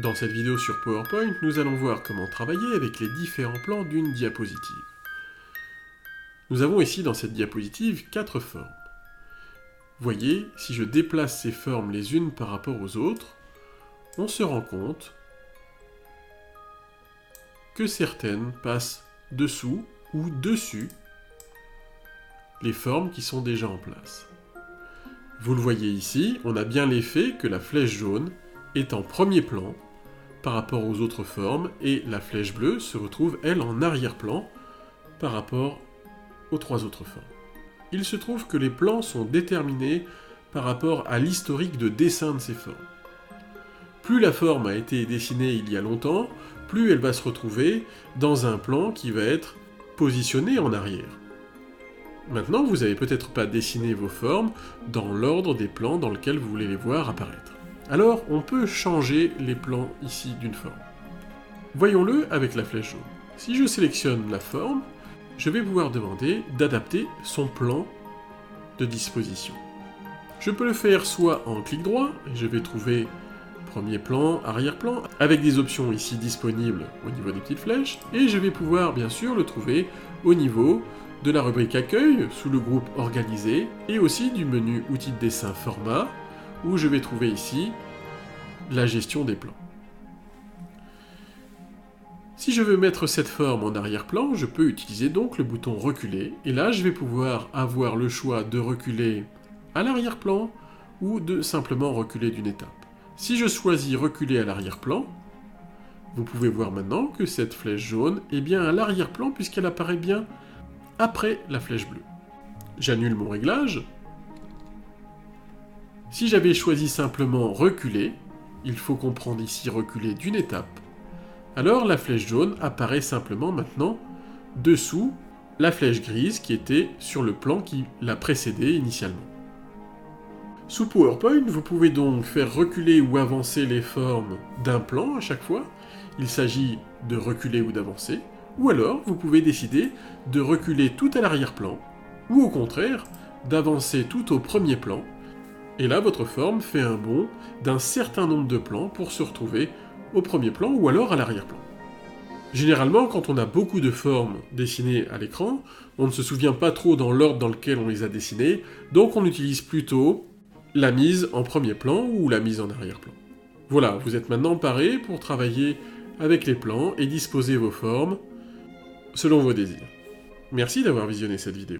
Dans cette vidéo sur PowerPoint, nous allons voir comment travailler avec les différents plans d'une diapositive. Nous avons ici dans cette diapositive 4 formes. Voyez, si je déplace ces formes les unes par rapport aux autres, on se rend compte que certaines passent dessous ou dessus les formes qui sont déjà en place. Vous le voyez ici, on a bien l'effet que la flèche jaune est en premier plan par rapport aux autres formes, et la flèche bleue se retrouve, elle, en arrière-plan par rapport aux 3 autres formes. Il se trouve que les plans sont déterminés par rapport à l'historique de dessin de ces formes. Plus la forme a été dessinée il y a longtemps, plus elle va se retrouver dans un plan qui va être positionné en arrière. Maintenant, vous n'avez peut-être pas dessiné vos formes dans l'ordre des plans dans lequel vous voulez les voir apparaître. Alors, on peut changer les plans ici d'une forme. Voyons-le avec la flèche jaune. Si je sélectionne la forme, je vais pouvoir demander d'adapter son plan de disposition. Je peux le faire soit en clic droit, et je vais trouver premier plan, arrière-plan, avec des options ici disponibles au niveau des petites flèches, et je vais pouvoir bien sûr le trouver au niveau de la rubrique accueil, sous le groupe organisé, et aussi du menu outils de dessin format, où je vais trouver ici la gestion des plans. Si je veux mettre cette forme en arrière-plan, je peux utiliser donc le bouton reculer, et là je vais pouvoir avoir le choix de reculer à l'arrière-plan ou de simplement reculer d'une étape. Si je choisis reculer à l'arrière-plan, vous pouvez voir maintenant que cette flèche jaune est bien à l'arrière-plan puisqu'elle apparaît bien après la flèche bleue. J'annule mon réglage. Si j'avais choisi simplement reculer, il faut comprendre ici reculer d'une étape, alors la flèche jaune apparaît simplement maintenant dessous la flèche grise qui était sur le plan qui l'a précédé initialement. Sous PowerPoint, vous pouvez donc faire reculer ou avancer les formes d'un plan à chaque fois. Il s'agit de reculer ou d'avancer, ou alors vous pouvez décider de reculer tout à l'arrière-plan, ou au contraire, d'avancer tout au premier plan. Et là, votre forme fait un bond d'un certain nombre de plans pour se retrouver au premier plan ou alors à l'arrière-plan. Généralement, quand on a beaucoup de formes dessinées à l'écran, on ne se souvient pas trop dans l'ordre dans lequel on les a dessinées, donc on utilise plutôt la mise en premier plan ou la mise en arrière-plan. Voilà, vous êtes maintenant paré pour travailler avec les plans et disposer vos formes selon vos désirs. Merci d'avoir visionné cette vidéo.